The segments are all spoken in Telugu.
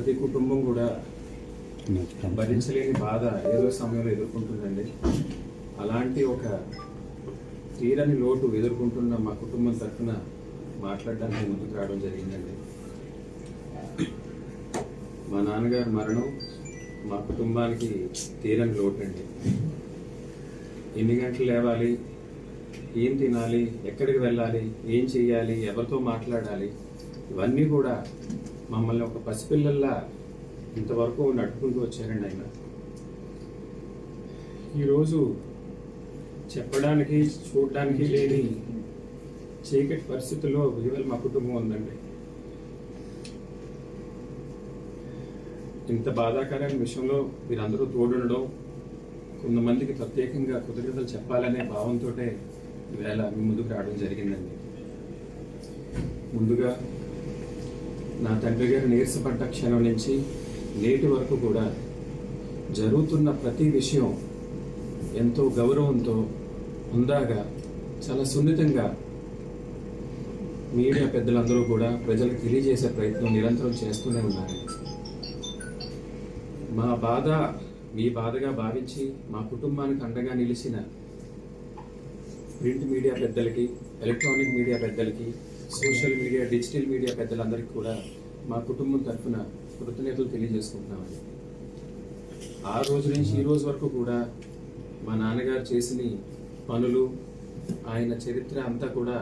ప్రతి కుటుంబం కూడా భరించలేని బాధ ఏదో సమయంలో ఎదుర్కొంటుందండి. అలాంటి ఒక తీరని లోటు ఎదుర్కొంటున్న మా కుటుంబం తరఫున మాట్లాడడానికి ముందుకు రావడం జరిగిందండి. మా నాన్నగారి మరణం మా కుటుంబానికి తీరని లోటు అండి. ఎన్ని గంటలు లేవాలి, ఏం తినాలి, ఎక్కడికి వెళ్ళాలి, ఏం చెయ్యాలి, ఎవరితో మాట్లాడాలి, ఇవన్నీ కూడా మమ్మల్ని ఒక పసిపిల్లల్లా ఇంతవరకు నడుపుకుంటూ వచ్చారండి ఆయన. ఈరోజు చెప్పడానికి చూడడానికి లేని చీకటి పరిస్థితుల్లో ఇవాళ మా కుటుంబం ఉందండి. ఇంత బాధాకరమైన విషయంలో మీరందరూ తోడుండడం, కొంతమందికి ప్రత్యేకంగా కృతజ్ఞతలు చెప్పాలనే భావంతో ఈవేళ మీ ముందుకు రావడం జరిగిందండి. ముందుగా నా తండ్రి గారు నీరసపడ్డ క్షణం నుంచి నేటి వరకు కూడా జరుగుతున్న ప్రతి విషయం ఎంతో గౌరవంతో, హుందాగా, చాలా సున్నితంగా మీడియా పెద్దలందరూ కూడా ప్రజలకు తెలియజేసే ప్రయత్నం నిరంతరం చేస్తూనే ఉన్నారు. మా బాధ మీ బాధగా భావించి మా కుటుంబానికి అండగా నిలిచిన ప్రింట్ మీడియా పెద్దలకి, ఎలక్ట్రానిక్ మీడియా పెద్దలకి, సోషల్ మీడియా, డిజిటల్ మీడియా పెద్దలందరికీ కూడా మా కుటుంబం తరఫున కృతజ్ఞతలు తెలియజేసుకుంటున్నామండి. ఆ రోజు నుంచి ఈ రోజు వరకు కూడా మా నాన్నగారు చేసిన పనులు, ఆయన చరిత్ర అంతా కూడా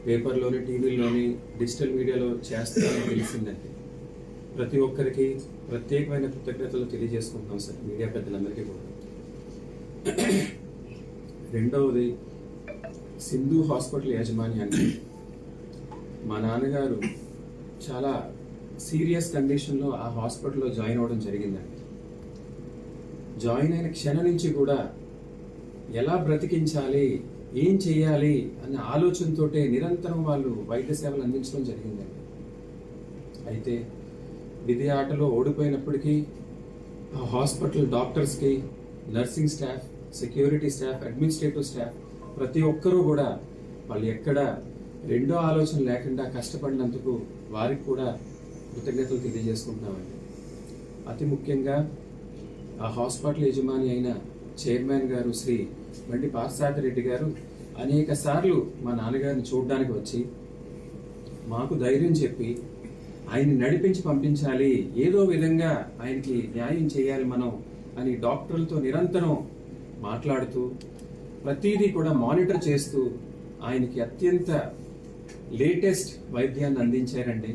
పేపర్లోని, టీవీల్లోని, డిజిటల్ మీడియాలో చేస్తారని తెలిసిందండి. ప్రతి ఒక్కరికి ప్రత్యేకమైన కృతజ్ఞతలు తెలియజేసుకుంటున్నాం సార్, మీడియా పెద్దలందరికీ కూడా. రెండవది, సింధు హాస్పిటల్ యాజమాన్యాన్ని మా నాన్నగారు చాలా సీరియస్ కండిషన్లో ఆ హాస్పిటల్లో జాయిన్ అవ్వడం జరిగిందండి. జాయిన్ అయిన క్షణం నుంచి కూడా ఎలా బ్రతికించాలి, ఏం చేయాలి అన్న ఆలోచనతో నిరంతరం వాళ్ళు వైద్య సేవలు అందించడం జరిగిందండి. అయితే విధి ఆటలో ఓడిపోయినప్పటికీ ఆ హాస్పిటల్ డాక్టర్స్కి, nursing staff, security staff, administrative staff ప్రతి ఒక్కరూ కూడా వాళ్ళు ఎక్కడ రెండో ఆలోచన లేకుండా కష్టపడినందుకు వారికి కూడా కృతజ్ఞతలు తెలియజేసుకుంటున్నామండి. అతి ముఖ్యంగా ఆ హాస్పిటల్ యజమాని అయిన చైర్మన్ గారు శ్రీ బండి పార్సాది రెడ్డి గారు అనేక సార్లు మా నాన్నగారిని చూడడానికి వచ్చి మాకు ధైర్యం చెప్పి ఆయన్ని నడిపించి పంపించాలి, ఏదో విధంగా ఆయనకి న్యాయం చేయాలి మనం అని డాక్టర్లతో నిరంతరం మాట్లాడుతూ ప్రతిదీ కూడా మానిటర్ చేస్తూ ఆయనకి అత్యంత లేటెస్ట్ వైద్యాన్ని అందించారండి.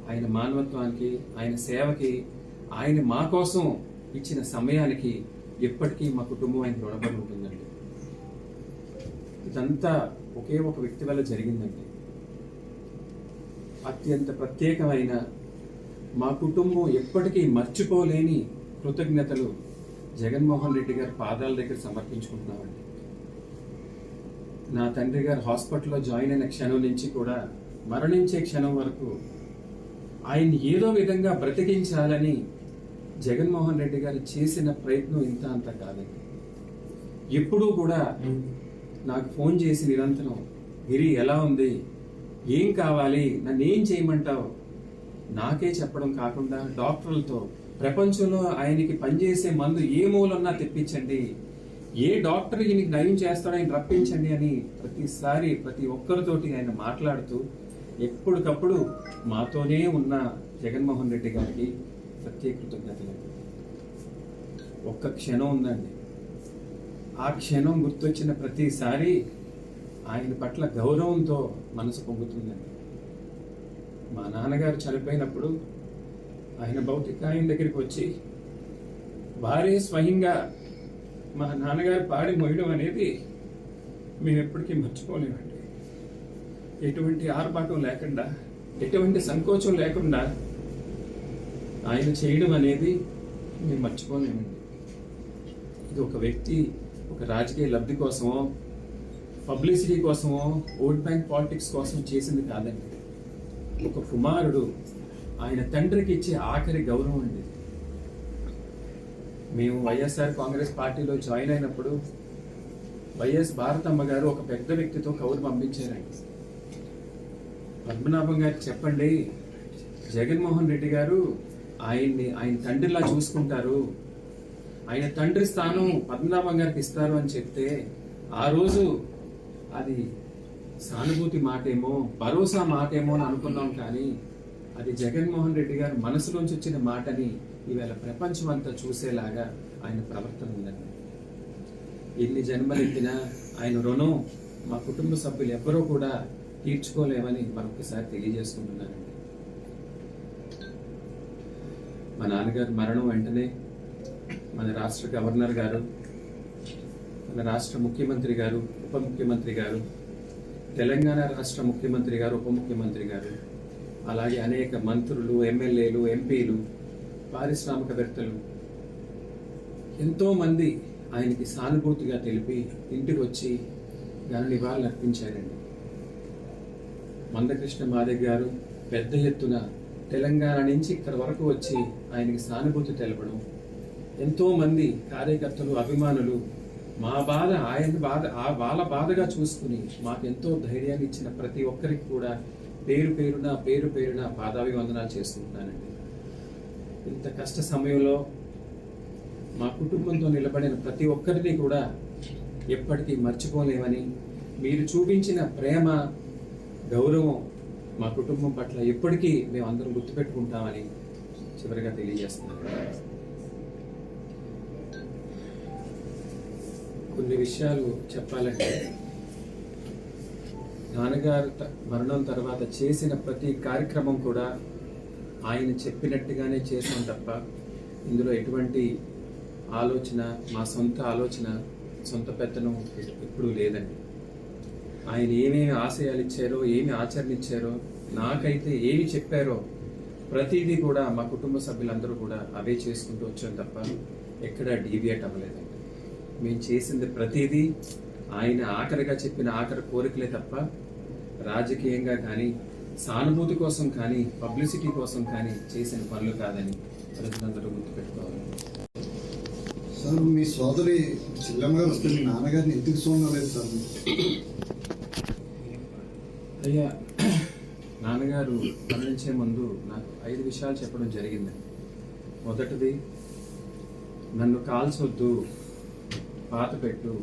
ఆయన మానవత్వానికి, ఆయన సేవకి, ఆయన మా కోసం ఇచ్చిన సమయానికి ఎప్పటికీ మా కుటుంబం ఆయన రుణపడి ఉంటుందండి. ఇదంతా ఒకే ఒక వ్యక్తి వల్ల జరిగిందండి. అత్యంత ప్రత్యేకమైన, మా కుటుంబం ఎప్పటికీ మర్చిపోలేని కృతజ్ఞతలు జగన్మోహన్ రెడ్డి గారి పాదాల దగ్గర సమర్పించుకుంటున్నామండి. నా తండ్రి గారు హాస్పిటల్లో జాయిన్ అయిన క్షణం నుంచి కూడా మరణించే క్షణం వరకు ఆయన్ని ఏదో విధంగా బ్రతికించాలని జగన్మోహన్ రెడ్డి గారు చేసిన ప్రయత్నం ఇంత అంత కాదండి. ఎప్పుడూ కూడా నాకు ఫోన్ చేసి నిరంతరం, గిరి ఎలా ఉంది, ఏం కావాలి, నన్ను ఏం చేయమంటావు, నాకే చెప్పడం కాకుండా డాక్టర్లతో ప్రపంచంలో ఆయనకి పనిచేసే మందు ఏ మూలన్నా తెప్పించండి, ఏ డాక్టర్ ఈయనకి నయం చేస్తాడో ఆయన రప్పించండి అని ప్రతిసారి ప్రతి ఒక్కరితోటి ఆయన మాట్లాడుతూ ఎప్పటికప్పుడు మాతోనే ఉన్న జగన్మోహన్ రెడ్డి గారికి ప్రత్యేక కృతజ్ఞతలు. ఒక్క క్షణం ఉందండి, ఆ క్షణం గుర్తొచ్చిన ప్రతిసారి ఆయన పట్ల గౌరవంతో మనసు పొంగుతుందండి. మా నాన్నగారు చనిపోయినప్పుడు ఆయన భౌతికాయం దగ్గరికి వచ్చి వారే స్వయంగా మా నాన్నగారు పాడి మోయడం అనేది మేము ఎప్పటికీ మర్చిపోలేమండి. ఎటువంటి ఆర్భాటం లేకుండా, ఎటువంటి సంకోచం లేకుండా ఆయన చేయడం అనేది మేము మర్చిపోలేమండి. ఇది ఒక వ్యక్తి ఒక రాజకీయ లబ్ధి కోసమో, పబ్లిసిటీ కోసమో, ఓట్ బ్యాంక్ పాలిటిక్స్ కోసం చేసింది కాదండి. ఒక కుమారుడు ఆయన తండ్రికి ఇచ్చే ఆఖరి గౌరవం అండి. మేము వైఎస్ఆర్ కాంగ్రెస్ పార్టీలో జాయిన్ అయినప్పుడు వైఎస్ భారతమ్మ గారు ఒక పెద్ద వ్యక్తితో కౌరు పంపించారండి. పద్మనాభం గారికి చెప్పండి, జగన్మోహన్ రెడ్డి గారు ఆయన తండ్రిలా చూసుకుంటారు, ఆయన తండ్రి స్థానం పద్మనాభం గారికి ఇస్తారు అని చెప్తే ఆ రోజు అది సానుభూతి మాటేమో, భరోసా మాటేమో అని అనుకున్నాం. కానీ అది జగన్మోహన్ రెడ్డి గారు మనసులోంచి వచ్చిన మాటని ఈవేళ ప్రపంచం అంతా చూసేలాగా ఆయన ప్రవర్తన ఉందండి. ఎన్ని జన్మలెత్తినా ఆయన రుణం మా కుటుంబ సభ్యులు ఎవ్వరూ కూడా తీర్చుకోలేమని మరొకసారి తెలియజేసుకుంటున్నానండి. మా నాన్నగారు మరణం వెంటనే మన రాష్ట్ర గవర్నర్ గారు, మన రాష్ట్ర ముఖ్యమంత్రి గారు, ఉప ముఖ్యమంత్రి గారు, తెలంగాణ రాష్ట్ర ముఖ్యమంత్రి గారు, ఉప ముఖ్యమంత్రి గారు, అలాగే అనేక మంత్రులు, ఎమ్మెల్యేలు, ఎంపీలు, పారిశ్రామికవేత్తలు ఎంతో మంది ఆయనకి సానుభూతిగా తెలిపి ఇంటికి వచ్చి ఘన నివాళులు అర్పించారండి. మందకృష్ణ మాదిగ గారు పెద్ద ఎత్తున తెలంగాణ నుంచి ఇక్కడ వరకు వచ్చి ఆయనకి సానుభూతి తెలపడం, ఎంతో మంది కార్యకర్తలు, అభిమానులు మా బాధ ఆయన బాధ వాళ్ళ బాధగా చూసుకుని మాకెంతో ధైర్యాన్ని ఇచ్చిన ప్రతి ఒక్కరికి కూడా పేరు పేరున పాదాభివందనాలు చేసుకుంటున్నానండి. ఇంత కష్ట సమయంలో మా కుటుంబంతో నిలబడిన ప్రతి ఒక్కరిని కూడా ఎప్పటికీ మర్చిపోలేమని, మీరు చూపించిన ప్రేమ, గౌరవం మా కుటుంబం పట్ల ఎప్పటికీ మేము అందరం గుర్తుపెట్టుకుంటామని చివరిగా తెలియజేస్తున్నాను. కొన్ని విషయాలు చెప్పాలంటే, నాన్నగారు మరణం తర్వాత చేసిన ప్రతి కార్యక్రమం కూడా ఆయన చెప్పినట్టుగానే చేసాం తప్ప ఇందులో ఎటువంటి ఆలోచన, మా సొంత ఆలోచన, సొంత పెత్తనం ఎప్పుడూ లేదండి. ఆయన ఏమేమి ఆశయాలు ఇచ్చారో, ఏమి ఆచరణ ఇచ్చారో, నాకైతే ఏమి చెప్పారో ప్రతిదీ కూడా మా కుటుంబ సభ్యులందరూ కూడా అవే చేసుకుంటూ వచ్చాం తప్ప ఎక్కడా డీవియేట్ అవ్వలేదండి. మేము చేసింది ప్రతిదీ ఆయన ఆఖరిగా చెప్పిన ఆఖరి కోరికలే తప్ప రాజకీయంగా కానీ, సానుభూతి కోసం కానీ, పబ్లిసిటీ కోసం కానీ చేసిన పనులు కాదని ప్రజలందరూ గుర్తుపెట్టుకోవాలి. సార్, మీ సోదరి చెల్లెమ్మ గారు వస్తే మీ నాన్నగారిని ఎందుకు చూడలేదు సార్? అయ్యా, నాన్నగారు మరణించే ముందు నాకు 5 విషయాలు చెప్పడం జరిగిందండి. మొదటిది, నన్ను కాల్చొద్దు, పాత పెట్టు,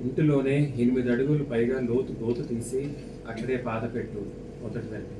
ఇంటిలోనే 8 అడుగులు పైగా లోతు గోతు తీసి అక్కడే పాత పెట్టు, మొదటిదండి.